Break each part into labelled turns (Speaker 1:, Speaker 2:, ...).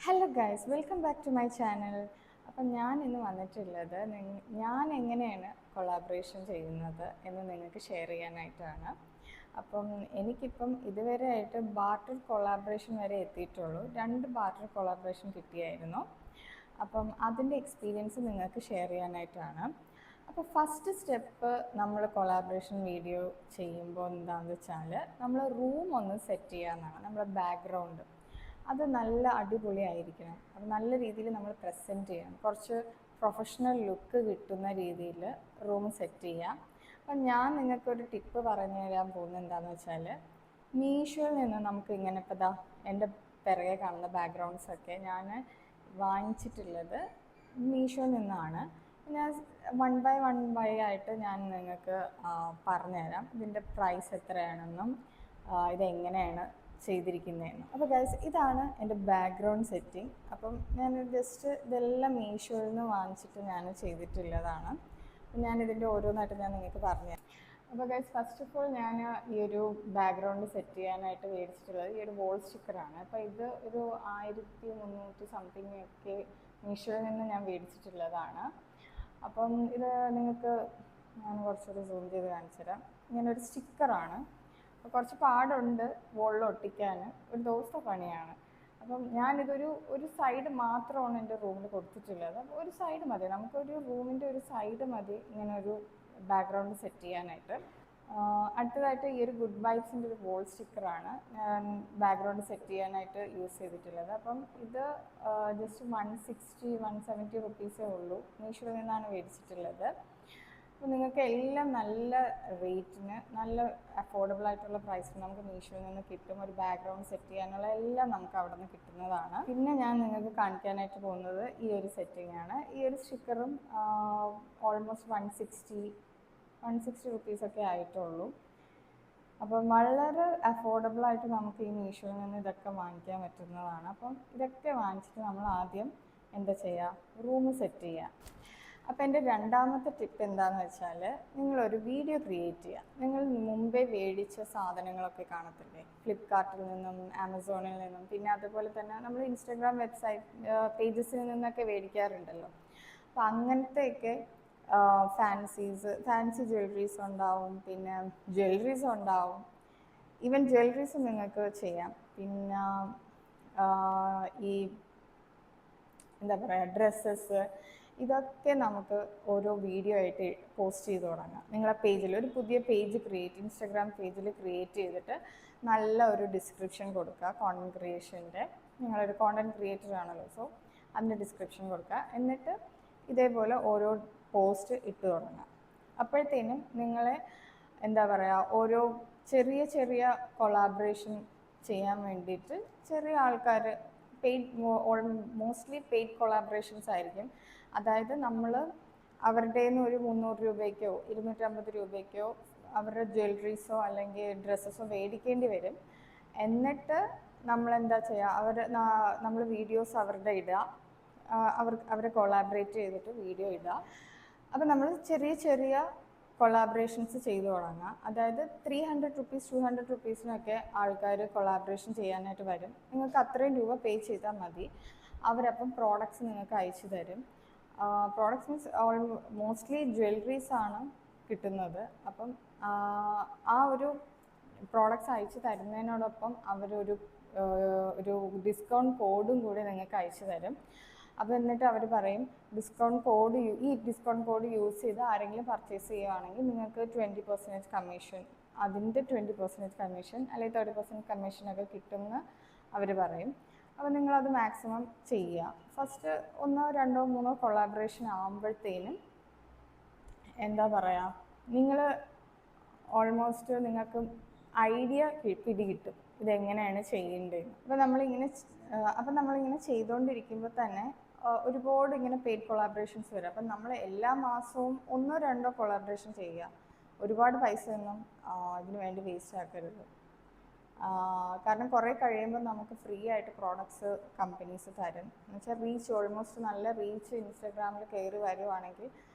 Speaker 1: Hello guys, welcome back to my channel. അപ്പം ഞാൻ ഇന്ന് വന്നിട്ടുള്ളത് ഞാൻ എങ്ങനെയാണ് കൊളാബറേഷൻ ചെയ്യുന്നത് എന്ന് നിങ്ങൾക്ക് ഷെയർ ചെയ്യാനായിട്ടാണ്. അപ്പം എനിക്കിപ്പം ഇതുവരെ ആയിട്ട് ബാർട്ടർ കൊളാബറേഷൻ വരെ എത്തിയിട്ടുള്ളൂ. 2 ബാർട്ടർ കൊളാബറേഷൻ കിട്ടിയായിരുന്നു. അപ്പം അതിൻ്റെ എക്സ്പീരിയൻസ് നിങ്ങൾക്ക് ഷെയർ ചെയ്യാനായിട്ടാണ്. അപ്പോൾ ഫസ്റ്റ് സ്റ്റെപ്പ് നമ്മൾ കൊളാബറേഷൻ വീഡിയോ ചെയ്യുമ്പോൾ എന്താണെന്ന് വെച്ചാൽ നമ്മൾ റൂം ഒന്ന് സെറ്റ് ചെയ്യാമെന്നാണ്. നമ്മുടെ ബാക്ക്ഗ്രൗണ്ട് അത് നല്ല അടിപൊളിയായിരിക്കണം. അത് നല്ല രീതിയിൽ നമ്മൾ പ്രസൻറ്റ് ചെയ്യണം. കുറച്ച് പ്രൊഫഷണൽ ലുക്ക് കിട്ടുന്ന രീതിയിൽ റൂം സെറ്റ് ചെയ്യാം. അപ്പം ഞാൻ നിങ്ങൾക്കൊരു ടിപ്പ് പറഞ്ഞു തരാൻ പോകുന്നത് എന്താണെന്ന് വെച്ചാൽ, മീഷോയിൽ നിന്ന് നമുക്ക് ഇങ്ങനെ ഇപ്പോൾ ദാ എൻ്റെ പിറകെ കാണുന്ന ബാക്ക്ഗ്രൗണ്ട്സൊക്കെ ഞാൻ വാങ്ങിച്ചിട്ടുള്ളത് മീഷോയിൽ നിന്നാണ്. ഞാൻ വൺ ബൈ ആയിട്ട് ഞാൻ നിങ്ങൾക്ക് പറഞ്ഞുതരാം ഇതിൻ്റെ പ്രൈസ് എത്രയാണെന്നും ഇതെങ്ങനെയാണ് ചെയ്തിരിക്കുന്നതെന്ന്. അപ്പോൾ ഗൈസ്, ഇതാണ് എൻ്റെ ബാക്ക്ഗ്രൗണ്ട് സെറ്റിംഗ്. അപ്പം ഞാൻ ജസ്റ്റ് ഇതെല്ലാം മീഷോയിൽ നിന്ന് വാങ്ങിച്ചിട്ട് ഞാൻ ചെയ്തിട്ടുള്ളതാണ്. അപ്പം ഞാനിതിൻ്റെ ഓരോന്നായിട്ട് ഞാൻ നിങ്ങൾക്ക് പറഞ്ഞു തരാം. അപ്പോൾ ഗൈസ്, ഫസ്റ്റ് ഓഫ് ഓൾ ഞാൻ ഈ ഒരു ബാക്ക്ഗ്രൗണ്ട് സെറ്റ് ചെയ്യാനായിട്ട് മേടിച്ചിട്ടുള്ളത് ഈ ഒരു വോൾ സ്റ്റിക്കറാണ്. അപ്പോൾ ഇത് ഒരു 1300 സംതിങ് ഒക്കെ മീഷോയിൽ നിന്ന് ഞാൻ മേടിച്ചിട്ടുള്ളതാണ്. അപ്പം ഇത് നിങ്ങൾക്ക് ഞാൻ കുറച്ചൊരു സൂം ചെയ്ത് കാണിച്ചു തരാം. ഇങ്ങനൊരു സ്റ്റിക്കറാണ്. അപ്പോൾ കുറച്ച് പാടുണ്ട് വോളിൽ ഒട്ടിക്കാൻ, ഒരു ദിവസത്തെ പണിയാണ്. അപ്പം ഒരു സൈഡ് മാത്രമാണ് എൻ്റെ റൂമിൽ കൊടുത്തിട്ടുള്ളത്. അപ്പോൾ ഒരു സൈഡ് മതി, നമുക്കൊരു റൂമിൻ്റെ ഒരു സൈഡ് മതി ഇങ്ങനെ ഒരു ബാക്ക്ഗ്രൗണ്ട് സെറ്റ് ചെയ്യാനായിട്ട്. അടുത്തതായിട്ട് ഈ ഒരു ഗുഡ് വൈബ്സിൻ്റെ ഒരു വോൾ സ്റ്റിക്കറാണ് ഞാൻ ബാക്ക്ഗ്രൗണ്ട് സെറ്റ് ചെയ്യാനായിട്ട് യൂസ് ചെയ്തിട്ടുള്ളത്. അപ്പം ഇത് ജസ്റ്റ് 170 റുപ്പീസേ ഉള്ളൂ. മീഷോയിൽ നിന്നാണ് മേടിച്ചിട്ടുള്ളത്. അപ്പോൾ നിങ്ങൾക്ക് എല്ലാം നല്ല റേറ്റിന്, നല്ല അഫോർഡബിൾ ആയിട്ടുള്ള പ്രൈസിന് നമുക്ക് മീഷോയിൽ നിന്ന് കിട്ടും. ഒരു ബാക്ക്ഗ്രൗണ്ട് സെറ്റ് ചെയ്യാനുള്ള എല്ലാം നമുക്ക് അവിടെ നിന്ന് കിട്ടുന്നതാണ്. പിന്നെ ഞാൻ നിങ്ങൾക്ക് കാണിക്കാനായിട്ട് പോകുന്നത് ഈ ഒരു സെറ്റിംഗ് ആണ്. ഈ ഒരു സ്റ്റിക്കറും ഓൾമോസ്റ്റ് 160 റുപ്പീസൊക്കെ ആയിട്ടുള്ളൂ. അപ്പം വളരെ അഫോർഡബിൾ ആയിട്ട് നമുക്ക് ഈ മീഷോയിൽ നിന്ന് ഇതൊക്കെ വാങ്ങിക്കാൻ പറ്റുന്നതാണ്. അപ്പം ഇതൊക്കെ വാങ്ങിച്ചിട്ട് നമ്മൾ ആദ്യം എന്താ ചെയ്യുക, റൂം സെറ്റ് ചെയ്യുക. അപ്പോൾ എൻ്റെ രണ്ടാമത്തെ ടിപ്പ് എന്താണെന്ന് വെച്ചാൽ, നിങ്ങളൊരു വീഡിയോ ക്രിയേറ്റ് ചെയ്യുക. നിങ്ങൾ മുമ്പേ മേടിച്ച സാധനങ്ങളൊക്കെ കാണത്തില്ലേ, ഫ്ലിപ്കാർട്ടിൽ നിന്നും ആമസോണിൽ നിന്നും, പിന്നെ അതുപോലെ തന്നെ നമ്മൾ ഇൻസ്റ്റാഗ്രാം വെബ്സൈറ്റ് പേജസിൽ നിന്നൊക്കെ മേടിക്കാറുണ്ടല്ലോ. അപ്പോൾ അങ്ങനത്തെയൊക്കെ ഫാൻസി ജ്വല്ലറീസ് ഉണ്ടാവും, പിന്നെ ജ്വല്ലറീസ് ഉണ്ടാവും. ഈവൻ ജ്വല്ലറീസ് നിങ്ങൾക്ക് ചെയ്യാം. പിന്നെ ഈ എന്താ പറയുക, ഡ്രസ്സസ്, ഇതൊക്കെ നമുക്ക് ഓരോ വീഡിയോ ആയിട്ട് പോസ്റ്റ് ചെയ്ത് തുടങ്ങാം. നിങ്ങളെ പേജിൽ ഒരു പുതിയ പേജ് ഇൻസ്റ്റാഗ്രാം പേജിൽ ക്രിയേറ്റ് ചെയ്തിട്ട് നല്ല ഒരു ഡിസ്ക്രിപ്ഷൻ കൊടുക്കുക. കോണ്ടൻറ് ക്രിയേഷൻ്റെ, നിങ്ങളൊരു കോണ്ടൻറ് ക്രിയേറ്റർ ആണല്ലോ, സോ അതിൻ്റെ ഡിസ്ക്രിപ്ഷൻ കൊടുക്കുക. എന്നിട്ട് ഇതേപോലെ ഓരോ പോസ്റ്റ് ഇട്ട് തുടങ്ങാം. അപ്പോഴത്തേനും നിങ്ങളെ എന്താ പറയുക, ഓരോ ചെറിയ കൊളാബറേഷൻ ചെയ്യാൻ വേണ്ടിയിട്ട് ചെറിയ ആൾക്കാർ, മോസ്റ്റ്ലി പെയ്ഡ് കൊളാബറേഷൻസ് ആയിരിക്കും. അതായത് നമ്മൾ അവരുടെ നിന്ന് ഒരു 300 രൂപയ്ക്കോ 250 രൂപയ്ക്കോ അവരുടെ ജ്വല്ലറീസോ അല്ലെങ്കിൽ ഡ്രസ്സസോ മേടിക്കേണ്ടി വരും. എന്നിട്ട് നമ്മളെന്താ ചെയ്യുക, നമ്മൾ വീഡിയോസ് അവരുടെ ഇടുക, അവരെ കൊളാബറേറ്റ് ചെയ്തിട്ട് വീഡിയോ ഇടുക. അപ്പോൾ നമ്മൾ ചെറിയ കൊളാബറേഷൻസ് ചെയ്തു തുടങ്ങുക. അതായത് 300 റുപ്പീസ് 200 റുപ്പീസിനൊക്കെ ആൾക്കാർ കൊളാബറേഷൻ ചെയ്യാനായിട്ട് വരും. നിങ്ങൾക്ക് അത്രയും രൂപ പേ ചെയ്താൽ മതി. അവരപ്പം പ്രോഡക്റ്റ്സ് നിങ്ങൾക്ക് അയച്ചു തരും. പ്രോഡക്റ്റ്സ് മീൻസ് മോസ്റ്റ്ലി ജ്വല്ലറീസ് ആണ് കിട്ടുന്നത്. അപ്പം ആ ഒരു പ്രോഡക്റ്റ്സ് അയച്ചു തരുന്നതിനോടൊപ്പം അവരൊരു ഡിസ്കൗണ്ട് കോഡും കൂടി നിങ്ങൾക്ക് അയച്ചു തരും. അപ്പോൾ എന്നിട്ട് അവർ പറയും, ഈ ഡിസ്കൗണ്ട് കോഡ് യൂസ് ചെയ്ത് ആരെങ്കിലും പർച്ചേസ് ചെയ്യുകയാണെങ്കിൽ നിങ്ങൾക്ക് 20% കമ്മീഷൻ, അതിൻ്റെ 20% കമ്മീഷൻ അല്ലെങ്കിൽ 30% കമ്മീഷനൊക്കെ കിട്ടുമെന്ന് അവർ പറയും. അപ്പോൾ നിങ്ങളത് മാക്സിമം ചെയ്യുക. ഫസ്റ്റ് 1, 2, 3 കൊളാബറേഷൻ ആകുമ്പോഴത്തേനും എന്താ പറയുക, നിങ്ങൾ ഓൾമോസ്റ്റ് നിങ്ങൾക്ക് ഐഡിയ പിടികിട്ടും ഇതെങ്ങനെയാണ് ചെയ്യേണ്ടതെന്ന്. അപ്പോൾ നമ്മളിങ്ങനെ ചെയ്തുകൊണ്ടിരിക്കുമ്പോൾ തന്നെ ഒരുപാട് ഇങ്ങനെ പെയ്ഡ് കൊളാബറേഷൻസ് വരും. അപ്പം നമ്മൾ എല്ലാ മാസവും 1, 2 കൊളാബറേഷൻ ചെയ്യുക. ഒരുപാട് പൈസയൊന്നും ഇതിനു വേണ്ടി വേസ്റ്റ് ആക്കരുത്. കാരണം കുറേ കഴിയുമ്പോൾ നമുക്ക് ഫ്രീ ആയിട്ട് പ്രോഡക്ട്സ് കമ്പനീസ് തരും. എന്നുവെച്ചാൽ ഓൾമോസ്റ്റ് നല്ല റീച്ച് ഇൻസ്റ്റാഗ്രാമിൽ കയറി വരുവാണെങ്കിൽ,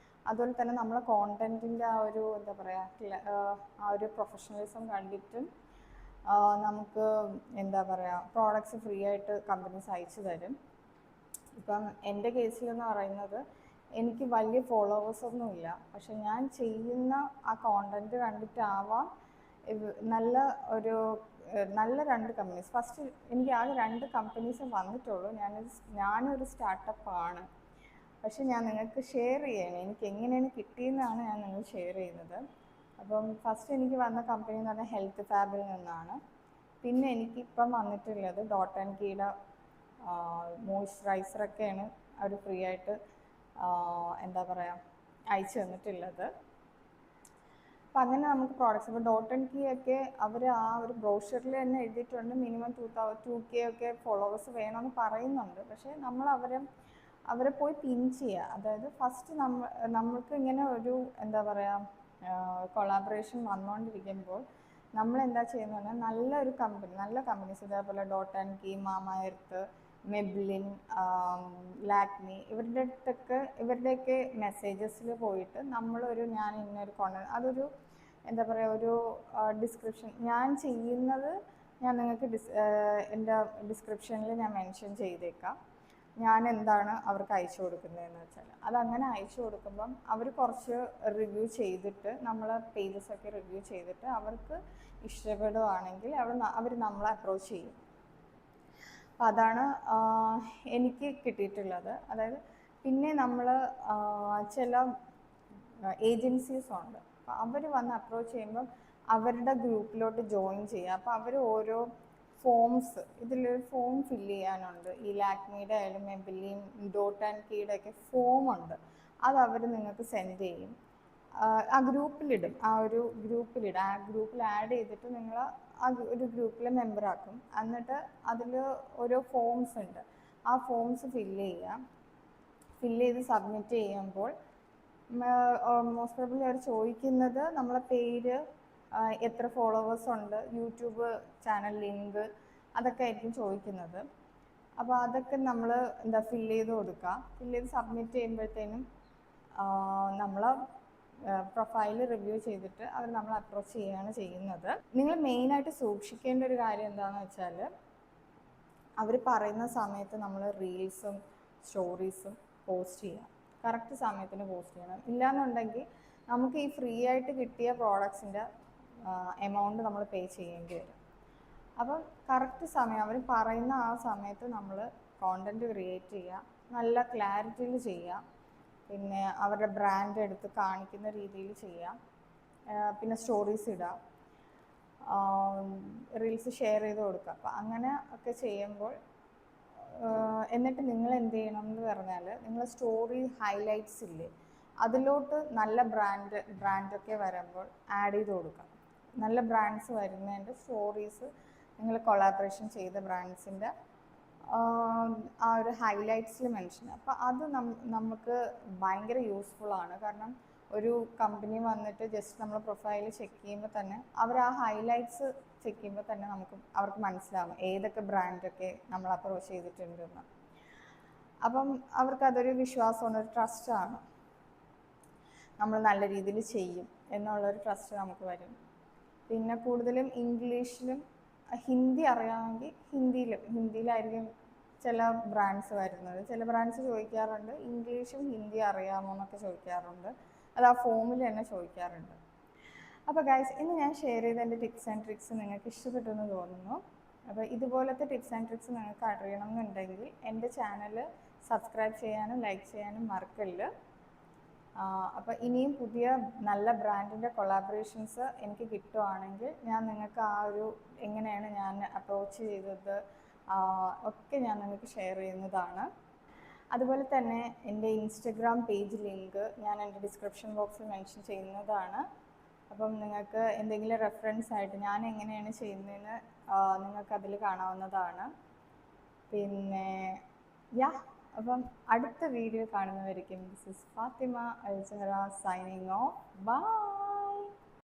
Speaker 1: അതുപോലെ തന്നെ നമ്മളെ കോണ്ടൻറ്റിൻ്റെ ആ ഒരു എന്താ പറയുക, ആ ഒരു പ്രൊഫഷണലിസം കണ്ടിട്ടും നമുക്ക് എന്താ പറയുക പ്രോഡക്ട്സ് ഫ്രീ ആയിട്ട് കമ്പനീസ് അയച്ചു തരും. ഇപ്പം എൻ്റെ കേസിലെന്ന് പറയുന്നത് എനിക്ക് വലിയ ഫോളോവേഴ്സൊന്നുമില്ല, പക്ഷെ ഞാൻ ചെയ്യുന്ന ആ കോണ്ടൻറ്റ് കണ്ടിട്ടാവാം നല്ല ഒരു നല്ല 2 കമ്പനീസ് ഫസ്റ്റ് എനിക്ക് ആകെ 2 കമ്പനീസ് വന്നിട്ടുള്ളൂ. ഞാനൊരു സ്റ്റാർട്ടപ്പാണ്, പക്ഷെ ഞാൻ നിങ്ങൾക്ക് ഷെയർ ചെയ്യണം എനിക്ക് എങ്ങനെയാണ് കിട്ടിയെന്നാണ് ഞാൻ നിങ്ങൾ ഷെയർ ചെയ്യുന്നത്. അപ്പം ഫസ്റ്റ് എനിക്ക് വന്ന കമ്പനി എന്ന് പറഞ്ഞാൽ ഹെൽത്ത് ഫാബിൽ നിന്നാണ്. പിന്നെ എനിക്കിപ്പം വന്നിട്ടുള്ളത് ഡോട്ട് ആൻഡ് കീയുടെ മോയ്സ്ചറൈസറൊക്കെയാണ് അവർ ഫ്രീ ആയിട്ട് എന്താ പറയുക അയച്ചു തന്നിട്ടുള്ളത്. അപ്പം അങ്ങനെ നമുക്ക് പ്രോഡക്റ്റ്സ് ഇപ്പോൾ ഡോട്ട് ആൻഡ് കീ ഒക്കെ അവർ ആ ഒരു ബ്രോഷറിൽ തന്നെ എഴുതിയിട്ടുണ്ട് മിനിമം 2K ഒക്കെ ഫോളോവേഴ്സ് വേണമെന്ന് പറയുന്നുണ്ട്. പക്ഷേ നമ്മൾ അവരെ പോയി പിൻ ചെയ്യുക, അതായത് ഫസ്റ്റ് നമ്മൾക്ക് ഇങ്ങനെ ഒരു എന്താ പറയുക കൊളാബറേഷൻ വന്നുകൊണ്ടിരിക്കുമ്പോൾ നമ്മൾ എന്താ ചെയ്യുന്നത് പറഞ്ഞാൽ നല്ല കമ്പനീസ് ഇതേപോലെ ഡോട്ട് ആൻഡ് കീ, മാമാ എർത്ത്, മെബ്ലിൻ, ലാക്മി ഇവരുടെയൊക്കെ മെസ്സേജസിൽ പോയിട്ട് ഞാൻ ഇന്നൊരു അതൊരു എന്താ പറയുക ഒരു ഡിസ്ക്രിപ്ഷൻ ഞാൻ ചെയ്യുന്നത് ഞാൻ നിങ്ങൾക്ക് എൻ്റെ ഡിസ്ക്രിപ്ഷനിൽ ഞാൻ മെൻഷൻ ചെയ്തേക്കാം. ഞാൻ എന്താണ് അവർക്ക് അയച്ചു കൊടുക്കുന്നതെന്ന് വെച്ചാൽ അതങ്ങനെ അയച്ചു കൊടുക്കുമ്പം അവർ കുറച്ച് റിവ്യൂ ചെയ്തിട്ട് നമ്മളെ പേജസൊക്കെ റിവ്യൂ ചെയ്തിട്ട് അവർക്ക് ഇഷ്ടപ്പെടുകയാണെങ്കിൽ അവർ നമ്മളെ അപ്രോച്ച് ചെയ്യും. അപ്പം അതാണ് എനിക്ക് കിട്ടിയിട്ടുള്ളത്. അതായത് പിന്നെ നമ്മൾ ചില ഏജൻസീസ് ഉണ്ട്, അപ്പോൾ അവർ വന്ന് അപ്രോച്ച് ചെയ്യുമ്പം അവരുടെ ഗ്രൂപ്പിലോട്ട് ജോയിൻ ചെയ്യുക. അപ്പോൾ അവർ ഓരോ ഫോംസ് ഇതിലൊരു ഫോം ഫില്ല് ചെയ്യാനുണ്ട്. ഈ ലാക്മിയുടെ ആയാലും മെബിലിൻ, ഡോട്ട് ആൻഡ് കീയുടെ ഒക്കെ ഫോമുണ്ട്. അത് അവർ നിങ്ങൾക്ക് സെൻഡ് ചെയ്യും. ആ ഗ്രൂപ്പിലിടും. ആ ഗ്രൂപ്പിൽ ആഡ് ചെയ്തിട്ട് നിങ്ങൾ ആ ഒരു ഗ്രൂപ്പിൽ മെമ്പറാക്കും. എന്നിട്ട് അതിൽ ഓരോ ഫോംസ് ഉണ്ട്, ആ ഫോംസ് ഫില്ല് ചെയ്ത് സബ്മിറ്റ് ചെയ്യുമ്പോൾ മോസ്റ്റ് പ്രോബബ്ലി അവർ ചോദിക്കുന്നത് നമ്മളെ പേര്, എത്ര ഫോളോവേഴ്സ് ഉണ്ട്, യൂട്യൂബ് ചാനൽ ലിങ്ക്, അതൊക്കെ ആയിരിക്കും ചോദിക്കുന്നത്. അപ്പോൾ അതൊക്കെ നമ്മൾ ഫില്ല് ചെയ്ത് കൊടുക്കുക. ഫില്ല് ചെയ്ത് സബ്മിറ്റ് ചെയ്യുമ്പോഴത്തേനും നമ്മൾ പ്രൊഫൈൽ റിവ്യൂ ചെയ്തിട്ട് അവർ നമ്മൾ അപ്രോച്ച് ചെയ്യുകയാണ് ചെയ്യുന്നത്. നിങ്ങൾ മെയിനായിട്ട് സൂക്ഷിക്കേണ്ട ഒരു കാര്യം എന്താണെന്ന് വെച്ചാൽ അവർ പറയുന്ന സമയത്ത് നമ്മൾ റീൽസും സ്റ്റോറീസും പോസ്റ്റ് ചെയ്യുക. കറക്റ്റ് സമയത്തിന് പോസ്റ്റ് ചെയ്യണം. ഇല്ലയെന്നുണ്ടെങ്കിൽ നമുക്ക് ഈ ഫ്രീ ആയിട്ട് കിട്ടിയ പ്രോഡക്ട്സിൻ്റെ എമൗണ്ട് നമ്മൾ പേ ചെയ്യേണ്ടി വരും. അപ്പം കറക്റ്റ് സമയം അവർ പറയുന്ന ആ സമയത്ത് നമ്മൾ കോണ്ടൻറ്റ് ക്രിയേറ്റ് ചെയ്യുക, നല്ല ക്ലാരിറ്റിയിൽ ചെയ്യുക, പിന്നെ അവരുടെ ബ്രാൻഡ് എടുത്ത് കാണിക്കുന്ന രീതിയിൽ ചെയ്യുക, പിന്നെ സ്റ്റോറീസ് ഇടുക, റീൽസ് ഷെയർ ചെയ്ത് കൊടുക്കുക. അപ്പം അങ്ങനെ ഒക്കെ ചെയ്യുമ്പോൾ എന്നിട്ട് നിങ്ങൾ എന്ത് ചെയ്യണം എന്ന് പറഞ്ഞാൽ നിങ്ങൾ സ്റ്റോറി ഹൈലൈറ്റ്സ് ഇല്ലേ അതിലോട്ട് നല്ല ബ്രാൻഡൊക്കെ വരുമ്പോൾ ആഡ് ചെയ്ത് കൊടുക്കാം. നല്ല ബ്രാൻഡ്സ് വരുന്നതിൻ്റെ സ്റ്റോറീസ് നിങ്ങൾ കൊളാബറേഷൻ ചെയ്ത ബ്രാൻഡ്സിൻ്റെ ആ ഒരു ഹൈലൈറ്റ്സിൽ മെൻഷൻ. അപ്പോൾ അത് നമുക്ക് ഭയങ്കര യൂസ്ഫുള്ളാണ്. കാരണം ഒരു കമ്പനി വന്നിട്ട് ജസ്റ്റ് നമ്മൾ പ്രൊഫൈൽ ചെക്ക് ചെയ്യുമ്പോൾ തന്നെ അവർ ആ ഹൈലൈറ്റ്സ് ചെക്ക് ചെയ്യുമ്പോൾ തന്നെ അവർക്ക് മനസ്സിലാവും ഏതൊക്കെ ബ്രാൻഡൊക്കെ നമ്മൾ അപ്രോച്ച് ചെയ്തിട്ടുണ്ടെന്ന്. അപ്പം അവർക്കതൊരു വിശ്വാസമാണ്, ഒരു ട്രസ്റ്റാണ്. നമ്മൾ നല്ല രീതിയിൽ ചെയ്യും എന്നുള്ളൊരു ട്രസ്റ്റ് നമുക്ക് വരും. പിന്നെ കൂടുതലും ഇംഗ്ലീഷിലും ഹിന്ദി അറിയാമെങ്കിൽ ഹിന്ദിയിലായിരിക്കും ചില ബ്രാൻഡ്സ് വരുന്നത്. ചില ബ്രാൻഡ്സ് ചോദിക്കാറുണ്ട് ഇംഗ്ലീഷും ഹിന്ദി അറിയാമോ എന്നൊക്കെ ചോദിക്കാറുണ്ട്. അത് ആ ഫോമിൽ തന്നെ ചോദിക്കാറുണ്ട്. അപ്പോൾ ഗൈസ്, ഇന്ന് ഞാൻ ഷെയർ ചെയ്ത എൻ്റെ ടിപ്സ് ആൻഡ് ട്രിക്സ് നിങ്ങൾക്ക് ഇഷ്ടപ്പെട്ടു എന്ന് തോന്നുന്നു. അപ്പോൾ ഇതുപോലത്തെ ടിപ്സ് ആൻഡ് ട്രിക്സ് നിങ്ങൾക്ക് അറിയണം എന്നുണ്ടെങ്കിൽ എൻ്റെ ചാനൽ സബ്സ്ക്രൈബ് ചെയ്യാനും ലൈക്ക് ചെയ്യാനും മറക്കല്ല്. അപ്പോൾ ഇനിയും പുതിയ നല്ല ബ്രാൻഡിൻ്റെ കൊളാബറേഷൻസ് എനിക്ക് കിട്ടുവാണെങ്കിൽ ഞാൻ നിങ്ങൾക്ക് ആ ഒരു എങ്ങനെയാണ് ഞാൻ അപ്രോച്ച് ചെയ്തത് ഒക്കെ ഞാൻ നിങ്ങൾക്ക് ഷെയർ ചെയ്യുന്നതാണ്. അതുപോലെ തന്നെ എൻ്റെ ഇൻസ്റ്റഗ്രാം പേജ് ലിങ്ക് ഞാൻ എൻ്റെ ഡിസ്ക്രിപ്ഷൻ ബോക്സിൽ മെൻഷൻ ചെയ്യുന്നതാണ്. അപ്പം നിങ്ങൾക്ക് എന്തെങ്കിലും റെഫറൻസ് ആയിട്ട് ഞാൻ എങ്ങനെയാണ് ചെയ്യുന്നതെന്ന് നിങ്ങൾക്കതിൽ കാണാവുന്നതാണ്. പിന്നെ അപ്പം അടുത്ത വീഡിയോ കാണുന്നവരിക്കും. This is Fathima Al Sahra signing off. By.